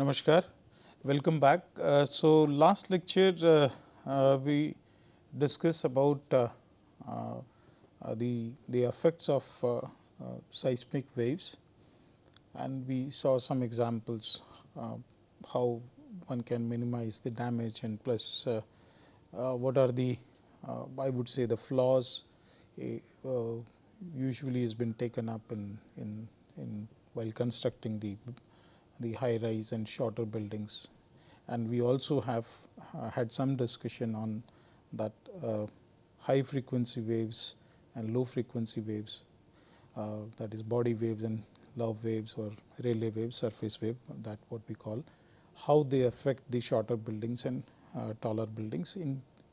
Namaskar, welcome back. So, last lecture we discussed about the effects of seismic waves, and we saw some examples how one can minimize the damage, and plus what are the I would say the flaws usually has been taken up in while constructing the high rise and shorter buildings. And we also have had some discussion on that high frequency waves and low frequency waves, that is body waves and love waves or relay waves, surface wave, that what we call, how they affect the shorter buildings and taller buildings.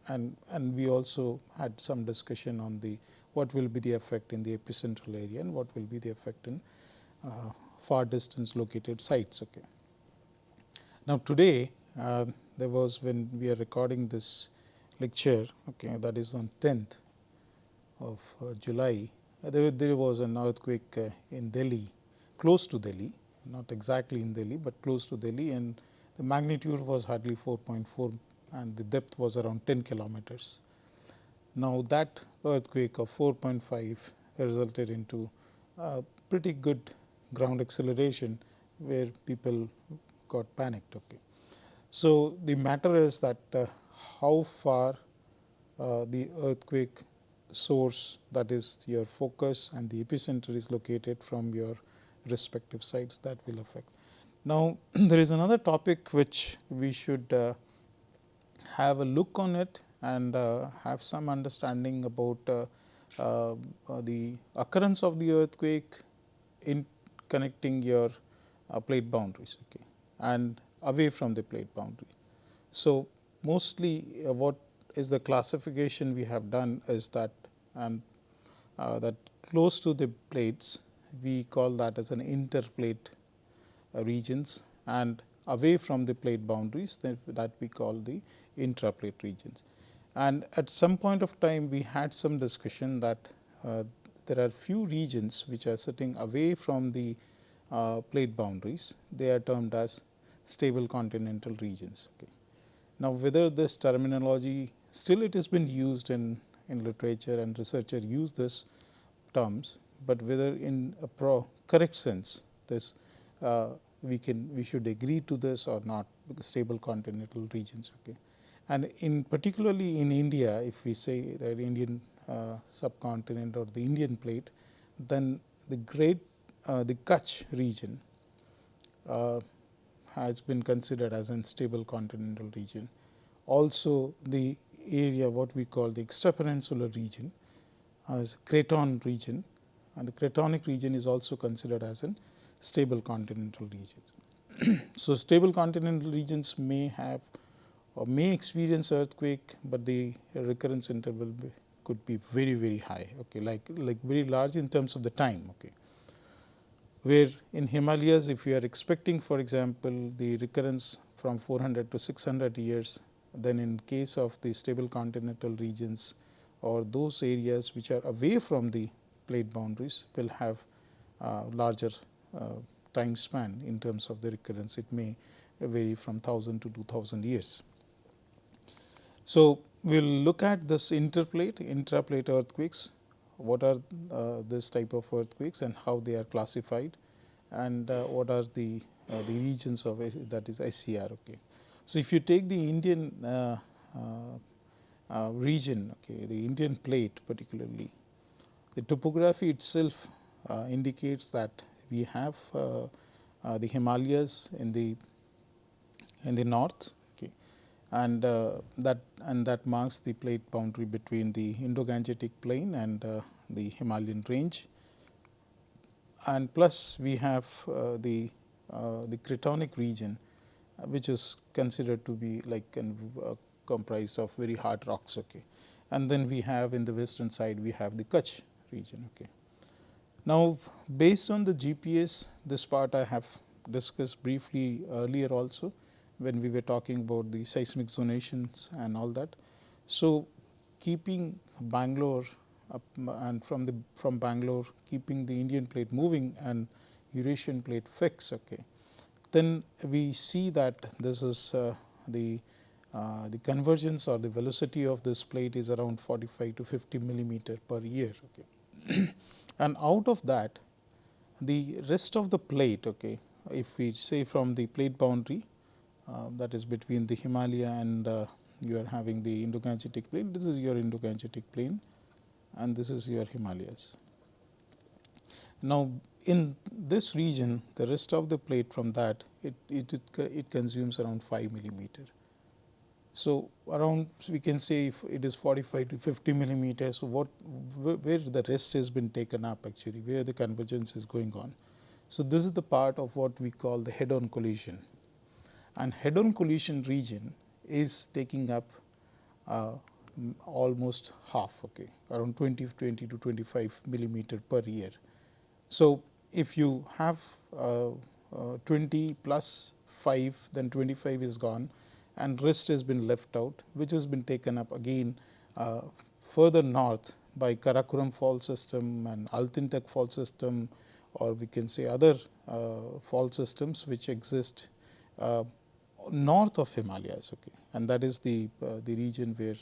And we also had some discussion on the what will be the effect in the epicentral area and what will be the effect in far distance located sites. Okay. Now, today there was, when we are recording this lecture, okay, that is on 10th of July, there was an earthquake in Delhi, close to Delhi, not exactly in Delhi, but close to Delhi, and the magnitude was hardly 4.4 and the depth was around 10 kilometers. Now, that earthquake of 4.5 resulted into pretty good ground acceleration where people got panicked. Okay. So, the matter is that how far the earthquake source, that is your focus, and the epicenter is located from your respective sites, that will affect. Now, there is another topic which we should have a look on it and have some understanding about the occurrence of the earthquake in connecting your plate boundaries, okay, and away from the plate boundary. So, mostly what is the classification we have done is that, and that close to the plates we call that as an interplate regions, and away from the plate boundaries that we call the intraplate regions. And at some point of time we had some discussion that there are few regions which are sitting away from the plate boundaries. They are termed as stable continental regions. Okay. Now, whether this terminology still it has been used in literature and researcher use this terms, but whether in a correct sense this we should agree to this or not, stable continental regions. Okay. And in particularly in India, if we say that Indian subcontinent or the Indian plate, then the Kutch region has been considered as a stable continental region. Also, the area what we call the extrapeninsular region as Creton region, and the Cretonic region is also considered as a stable continental region. So, stable continental regions may have or may experience earthquake, but the recurrence interval could be very high, okay, like very large in terms of the time. Okay. Where in Himalayas, if you are expecting, for example, the recurrence from 400 to 600 years, then in case of the stable continental regions or those areas which are away from the plate boundaries will have larger time span in terms of the recurrence. It may vary from 1000 to 2000 years. So, we will look at this intraplate earthquakes, what are this type of earthquakes and how they are classified, and what are the regions of that is SCR. Okay. So, if you take the Indian region, okay, the Indian plate particularly, the topography itself indicates that we have the Himalayas in the north, okay, and that marks the plate boundary between the Indo-Gangetic plain and the Himalayan range, and plus we have the Cretonic region, which is considered to be like comprised of very hard rocks. Okay. And then we have in the western side we have the Kutch region. Okay. Now, based on the GPS, this part I have discussed briefly earlier also when we were talking about the seismic zonations and all that. So, keeping Bangalore up and from Bangalore keeping the Indian plate moving and Eurasian plate fixed, okay, then we see that this is the convergence or the velocity of this plate is around 45 to 50 millimeter per year. Okay. And out of that, the rest of the plate, okay, if we say from the plate boundary that is between the Himalaya and you are having the Indo-Gangetic plain, this is your Indo-Gangetic plain and this is your Himalayas. Now, in this region, the rest of the plate from that, it consumes around 5 millimeter. So, around we can say if it is 45 to 50 millimeters, so where the rest has been taken up actually, where the convergence is going on. So, this is the part of what we call the head-on collision, and head-on collision region is taking up almost half, okay, around 20 to 25 millimeter per year. So, if you have 20 plus 5, then 25 is gone and rest has been left out, which has been taken up again further north by Karakoram fault system and Altintek fault system, or we can say other fault systems which exist north of Himalayas, okay, and that is the region where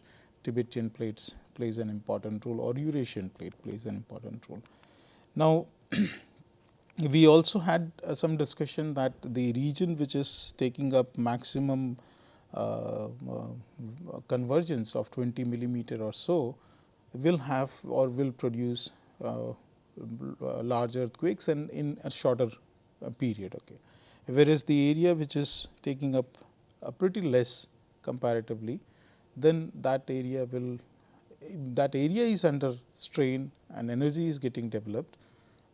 Tibetan plates plays an important role, or Eurasian plate plays an important role. Now, we also had some discussion that the region which is taking up maximum convergence of 20 millimeter or so will have or will produce large earthquakes and in a shorter period. Okay. Whereas, the area which is taking up pretty less comparatively, then that area is under strain and energy is getting developed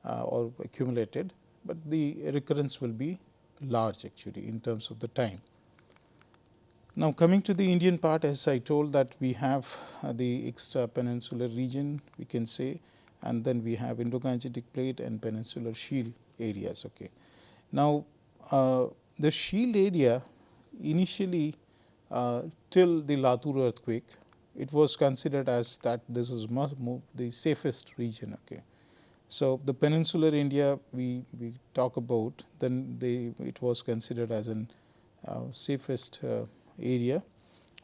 or accumulated, but the recurrence will be large actually in terms of the time. Now, coming to the Indian part, as I told that we have the extra peninsular region, we can say, and then we have Indo-Gangetic plate and peninsular shield areas. Okay. Now, the shield area initially till the Latur earthquake, it was considered as that this is the safest region. Okay. So, the peninsular India we talk about, then it was considered as an safest area,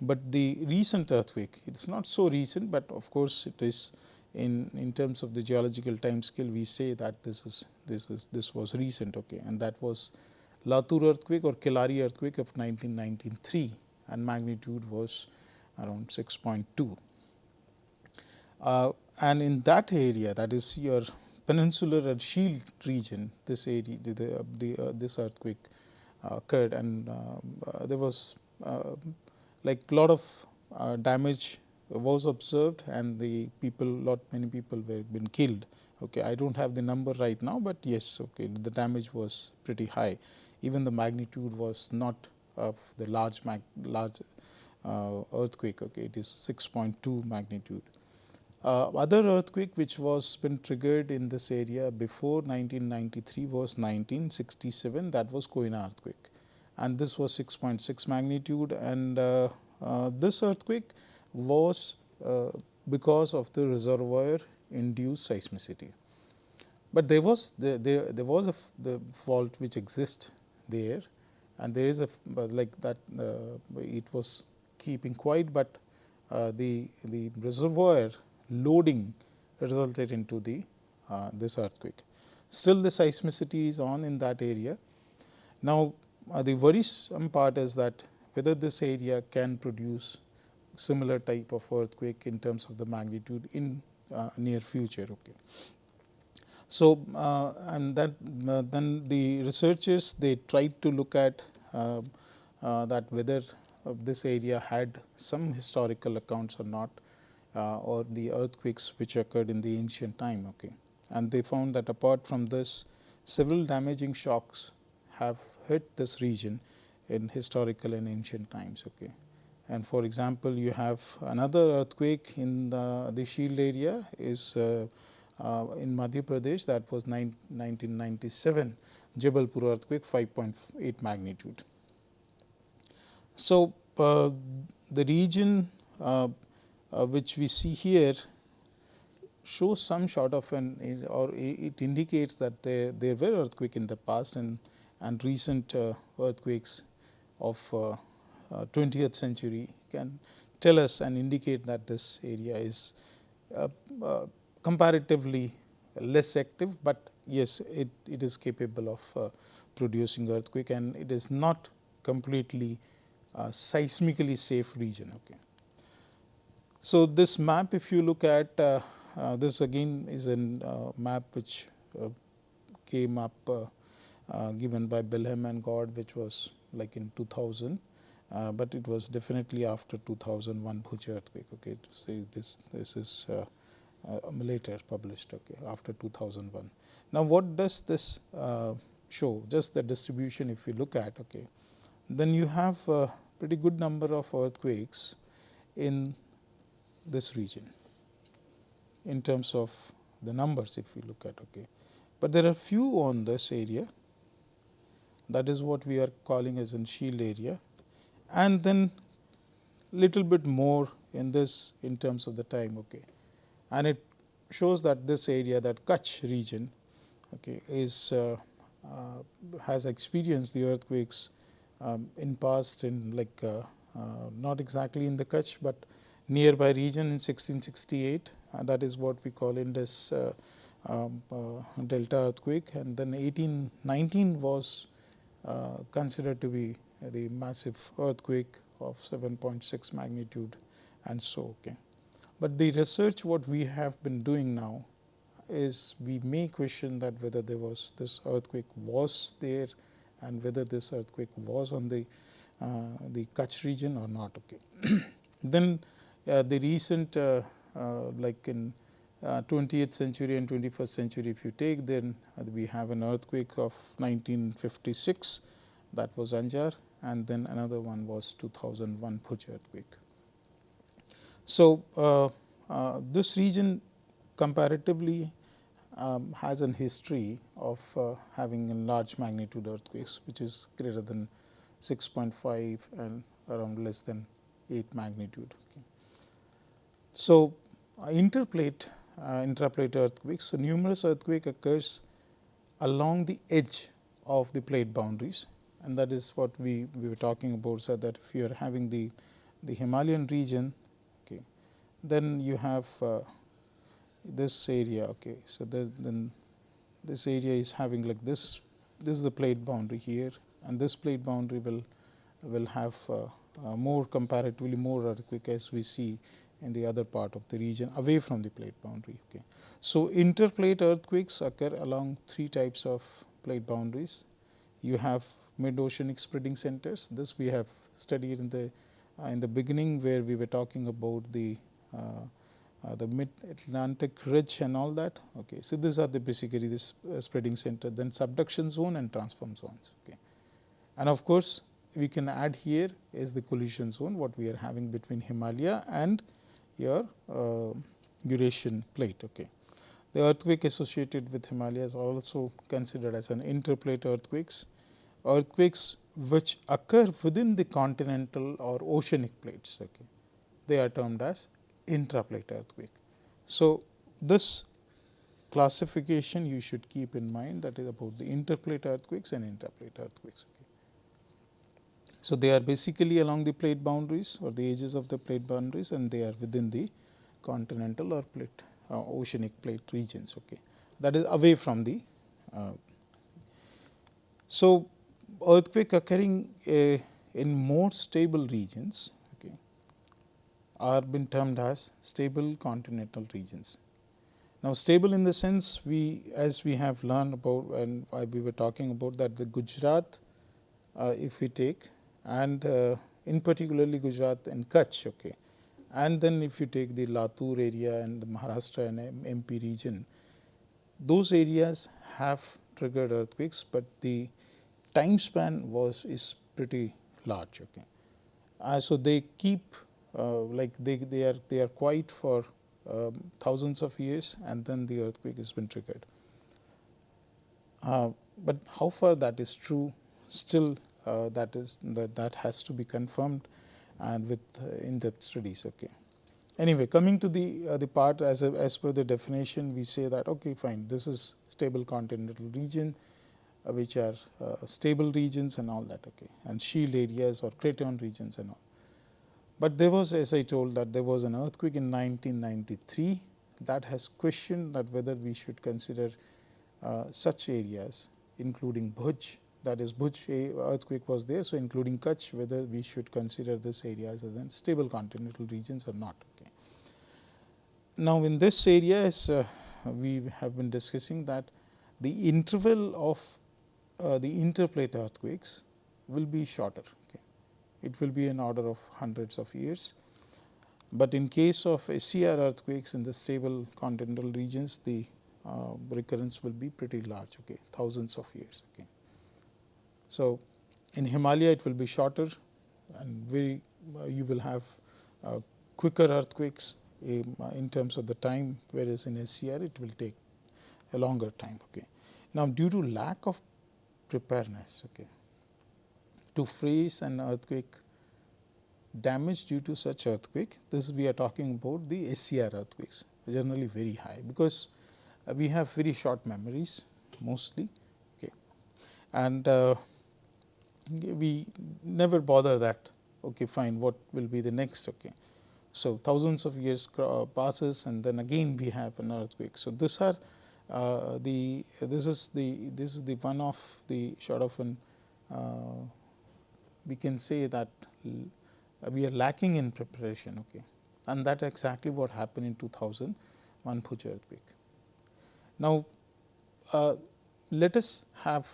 but the recent earthquake, it is not so recent, but of course, it is in terms of the geological time scale, we say that this was recent, okay, and that was Latur earthquake or Kelari earthquake of 1993, and magnitude was around 6.2. And in that area, that is your peninsular and shield region, this area, this earthquake occurred, and there was like lot of damage was observed, and many people were been killed. Okay, I don't have the number right now, but yes, okay, the damage was pretty high. Even the magnitude was not of the large earthquake. Okay, it is 6.2 magnitude. Other earthquake which was been triggered in this area before 1993 was 1967. That was Koina earthquake, and this was 6.6 magnitude. And this earthquake was because of the reservoir induced seismicity. But there was the fault which exists there, and there is like that it was keeping quiet, but the reservoir loading resulted into this earthquake. Still, the seismicity is on in that area. Now, the worrisome part is that whether this area can produce similar type of earthquake in terms of the magnitude in near future. Okay. So, and that then the researchers, they tried to look at that whether this area had some historical accounts or not, or the earthquakes which occurred in the ancient time. Okay. And they found that apart from this, several damaging shocks have hit this region in historical and ancient times. Okay. And for example, you have another earthquake in the shield area is in Madhya Pradesh, that was 1997 Jabalpur earthquake, 5.8 magnitude. So, the region which we see here shows some sort of or it indicates that there were earthquake in the past, and and recent earthquakes of 20th century can tell us and indicate that this area is comparatively less active, but yes, it is capable of producing earthquake, and it is not completely seismically safe region. Okay. So, this map, if you look at this again is a map which came up given by Bilhem and God, which was like in 2000, but it was definitely after 2001 Bhuj earthquake. Okay, so this is later published. Okay, after 2001. Now, what does this show? Just the distribution. If you look at, okay, then you have a pretty good number of earthquakes in this region in terms of the numbers, if you look at. Okay, but there are few on this area. That is what we are calling as in shield area, and then little bit more in this in terms of the time. Okay, and it shows that this area, that Kutch region, okay, is has experienced the earthquakes in past in like not exactly in the Kutch, but nearby region in 1668. That is what we call Indus Delta earthquake, and then 1819 was considered to be the massive earthquake of 7.6 magnitude, and so. Okay. But the research what we have been doing now is we may question that whether there was this earthquake was there, and whether this earthquake was on the Kutch region or not. Okay. Then the recent like in 20th century and 21st century, if you take, then we have an earthquake of 1956, that was Anjar, and then another one was 2001 Bhuj earthquake. So, this region comparatively has a history of having a large magnitude earthquakes, which is greater than 6.5 and around less than 8 magnitude. Okay. So, intraplate earthquakes. So, numerous earthquake occurs along the edge of the plate boundaries, and that is what we were talking about. So, that if you are having the Himalayan region, okay, then you have this area. Okay. So, then this area is having like this is the plate boundary here, and this plate boundary will have more comparatively more earthquake as we see in the other part of the region away from the plate boundary. Okay. So, interplate earthquakes occur along 3 types of plate boundaries. You have mid-oceanic spreading centers. This we have studied in the beginning, where we were talking about the mid-Atlantic ridge and all that. Okay. So, these are the basically this spreading center, then subduction zone and transform zones. Okay. And of course, we can add here is the collision zone, what we are having between Himalaya and your Eurasian plate. Okay. The earthquake associated with Himalayas are also considered as an interplate earthquakes. Earthquakes which occur within the continental or oceanic plates. Okay. They are termed as intraplate earthquake. So, this classification you should keep in mind, that is about the interplate earthquakes and intraplate earthquakes. Okay. So, they are basically along the plate boundaries or the edges of the plate boundaries, and they are within the continental or plate oceanic plate regions. Okay. That is away from the. So, earthquake occurring in more stable regions, okay, are been termed as stable continental regions. Now, stable in the sense as we have learned about, and we were talking about that the Gujarat, if we take, and in particularly Gujarat and Kutch. Okay. And then if you take the Latur area and the Maharashtra and MP region, those areas have triggered earthquakes, but the time span is pretty large. Okay. So, they keep like they are quiet for thousands of years, and then the earthquake has been triggered. But how far that is true, still that has to be confirmed and with in-depth studies. Okay. Anyway, coming to the part as per the definition, we say that okay, fine, this is stable continental region. which are stable regions and all that, okay, and shield areas or craton regions and all. But there was, as I told, that there was an earthquake in 1993 that has questioned that whether we should consider such areas, including Bhuj, that is Bhuj earthquake was there, so including Kutch, whether we should consider this areas as stable continental regions or not. Okay. Now, in this area, as we have been discussing, that the interval of the interplate earthquakes will be shorter. Okay. It will be an order of hundreds of years, but in case of SCR earthquakes in the stable continental regions, the recurrence will be pretty large, okay, thousands of years. Okay. So, in Himalaya it will be shorter and very you will have quicker earthquakes in terms of the time, whereas in SCR it will take a longer time. Okay. Now, due to lack of preparedness, okay, to face an earthquake damage due to such earthquake, this we are talking about the SCR earthquakes, generally very high, because we have very short memories mostly, okay, and we never bother that, okay, fine, what will be the next, okay. So, thousands of years passes and then again we have an earthquake. So, this are this is the one of the sort of an we can say that we are lacking in preparation, okay, and that exactly what happened in 2001 Bhuj earthquake. Now, let us have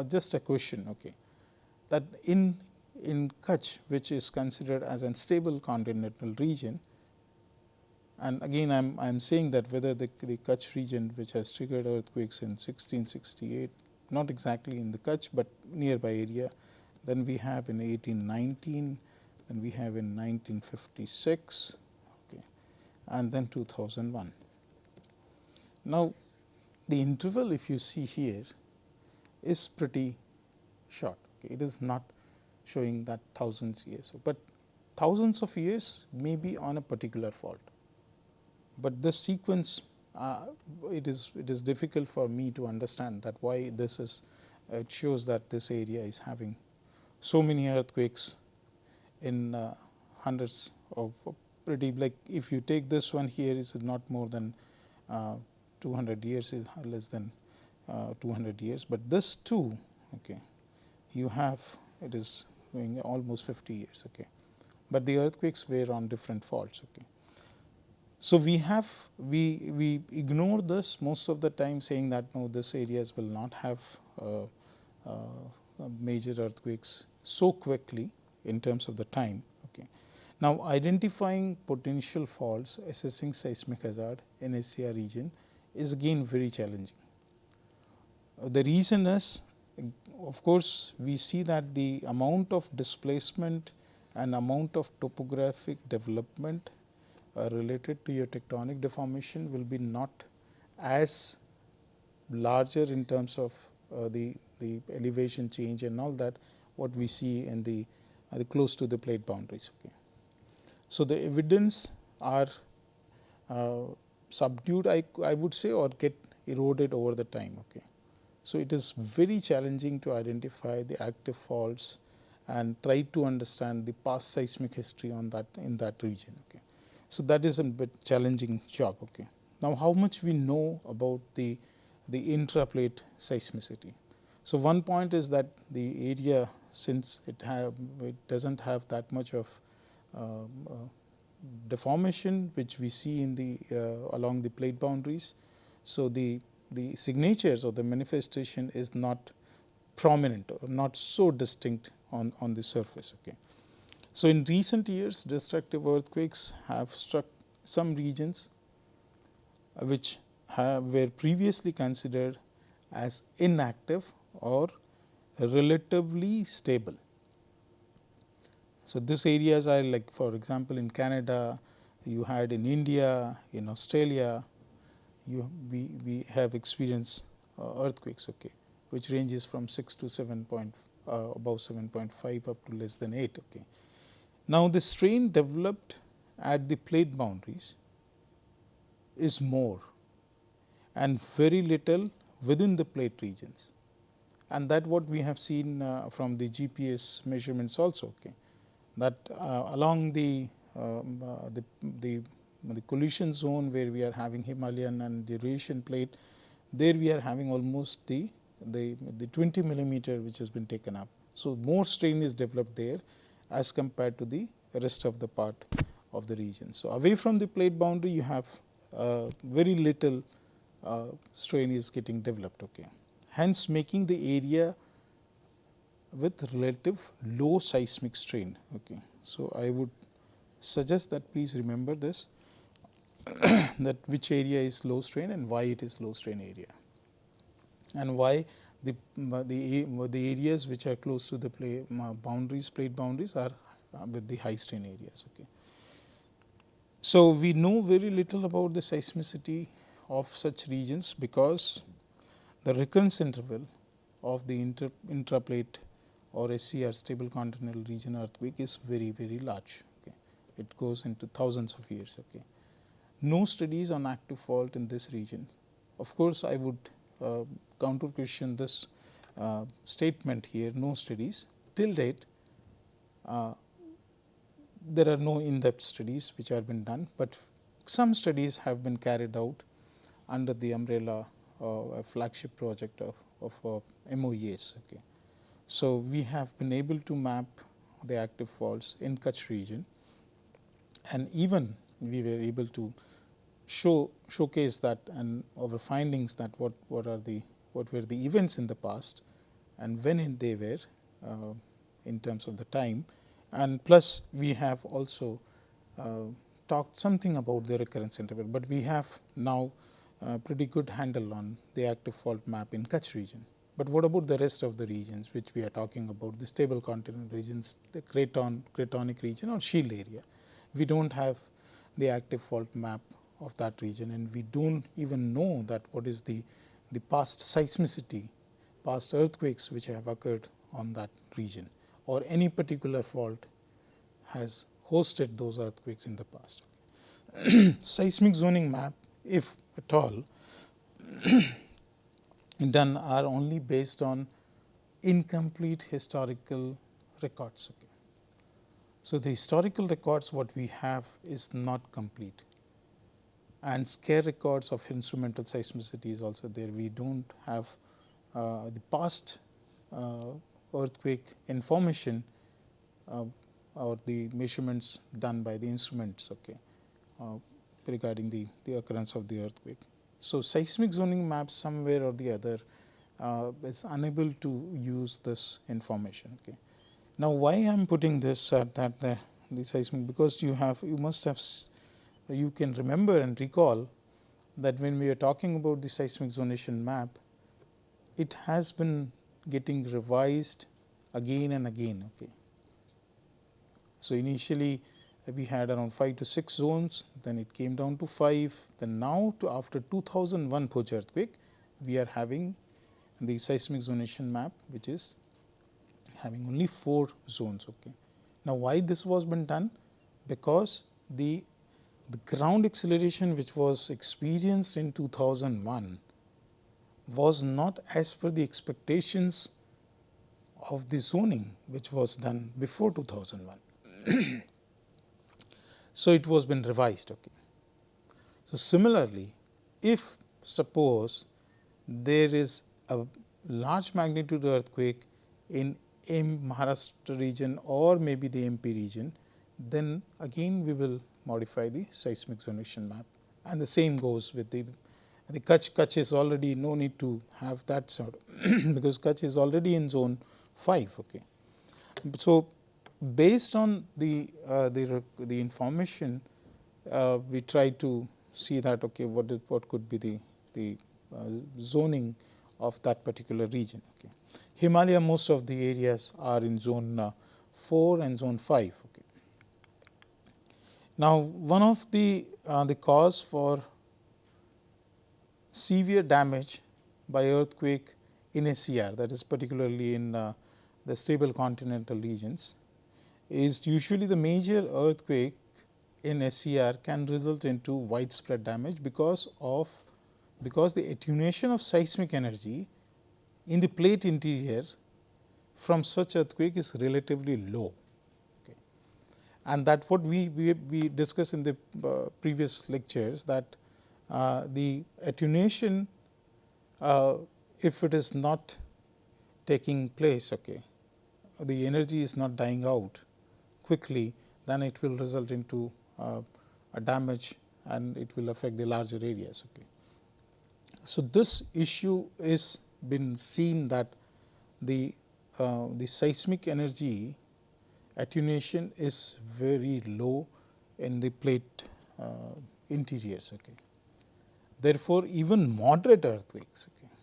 just a question, okay, that in Kutch, which is considered as a stable continental region, and again I am saying that whether the Kutch region, which has triggered earthquakes in 1668, not exactly in the Kutch, but nearby area, then we have in 1819, then we have in 1956, okay, and then 2001. Now, the interval, if you see here, is pretty short. Okay. It is not showing that thousands years, but thousands of years may be on a particular fault. But this sequence, it is difficult for me to understand that why this is. It shows that this area is having so many earthquakes in hundreds of pretty, like if you take this one here, is not more than 200 years, is less than 200 years, but this too, okay, you have, it is going almost 50 years, okay, but the earthquakes were on different faults, okay. So, we ignore this most of the time, saying that no, this areas will not have major earthquakes so quickly in terms of the time, okay. Now, identifying potential faults, assessing seismic hazard in SCR region is again very challenging. The reason is, of course, we see that the amount of displacement and amount of topographic development related to your tectonic deformation will be not as larger in terms of the elevation change and all that what we see in the close to the plate boundaries. Okay. So, the evidence are subdued, I would say, or get eroded over the time. Okay. So, it is very challenging to identify the active faults and try to understand the past seismic history on that in that region. Okay. So, that is a bit challenging job. Okay. Now, how much we know about the intraplate seismicity? So, one point is that the area, since it does not have that much of deformation which we see in the along the plate boundaries. So, the signatures or the manifestation is not prominent or not so distinct on the surface. Okay. So, in recent years, destructive earthquakes have struck some regions which were previously considered as inactive or relatively stable. So, these areas are like, for example, in Canada, you had in India, in Australia, we have experienced earthquakes, okay, which ranges from 6 to 7 above 7.5 up to less than 8. Okay. Now, the strain developed at the plate boundaries is more, and very little within the plate regions, and that what we have seen from the GPS measurements also. Okay, that along the collision zone where we are having Himalayan and the Eurasian plate, there we are having almost the 20 millimeter which has been taken up. So, more strain is developed there as compared to the rest of the part of the region. So, away from the plate boundary you have very little strain is getting developed. Okay. Hence, making the area with relative low seismic strain. Okay. So, I would suggest that please remember this that which area is low strain and why it is low strain area, and why the areas which are close to the plate boundaries are with the high strain areas. Okay. So, we know very little about the seismicity of such regions because the recurrence interval of the intraplate or SCR stable continental region earthquake is very large. Okay. It goes into thousands of years. Okay. No studies on active fault in this region. Of course, I would counter question this statement here, no studies. Till date, there are no in-depth studies which have been done, but some studies have been carried out under the umbrella of a flagship project of MOES. Okay. So, we have been able to map the active faults in Kutch region, and even we were able to showcase that and our findings that what were the events in the past and when they were in terms of the time, and plus we have also talked something about the recurrence interval, but we have now pretty good handle on the active fault map in Kutch region. But what about the rest of the regions which we are talking about, the stable continental regions, the cratonic region or shield area? We do not have the active fault map of that region, and we do not even know that what is the past seismicity, past earthquakes which have occurred on that region, or any particular fault has hosted those earthquakes in the past. Seismic zoning map, if at all done, are only based on incomplete historical records. Okay. So, the historical records what we have is not complete, and scale records of instrumental seismicity is also there. We do not have the past earthquake information or the measurements done by the instruments, okay, regarding the occurrence of the earthquake. So, seismic zoning maps somewhere or the other is unable to use this information. Okay. Now, why I am putting this that the seismic, because you must have you can remember and recall that when we are talking about the seismic zonation map, it has been getting revised again and again. Okay. So, initially we had around 5 to 6 zones, then it came down to 5, then now to after 2001 Bhuj earthquake, we are having the seismic zonation map which is having only 4 zones. Okay. Now, why this was been done? Because the ground acceleration which was experienced in 2001 was not as per the expectations of the zoning which was done before 2001. So, it was been revised. Okay. So, similarly, if suppose there is a large magnitude earthquake in Maharashtra region or maybe the MP region, then again we will modify the seismic zonation map, and the same goes with the Kutch. Kutch is already no need to have that sort of because Kutch is already in zone 5. Okay. So, based on the information, we try to see that okay, what could be the zoning of that particular region. Okay. Himalaya, most of the areas are in zone 4 and zone 5. Okay. Now, one of the cause for severe damage by earthquake in SCR, that is particularly in the stable continental regions, is usually the major earthquake in SCR can result into widespread damage because of because the attenuation of seismic energy in the plate interior from such earthquake is relatively low. Okay. And that what we discussed in the previous lectures, that the attenuation, if it is not taking place, okay, the energy is not dying out quickly, then it will result into a damage and it will affect the larger areas. Okay. So, this issue is been seen that the seismic energy attenuation is very low in the plate interiors. Okay. Therefore, even moderate earthquakes, okay,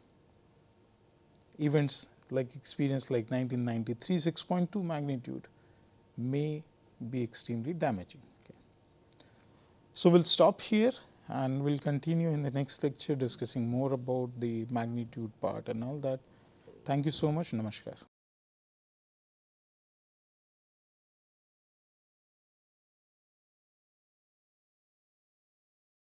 events like experience like 1993 6.2 magnitude may be extremely damaging. Okay. So, we will stop here and we will continue in the next lecture discussing more about the magnitude part and all that. Thank you so much. Namaskar.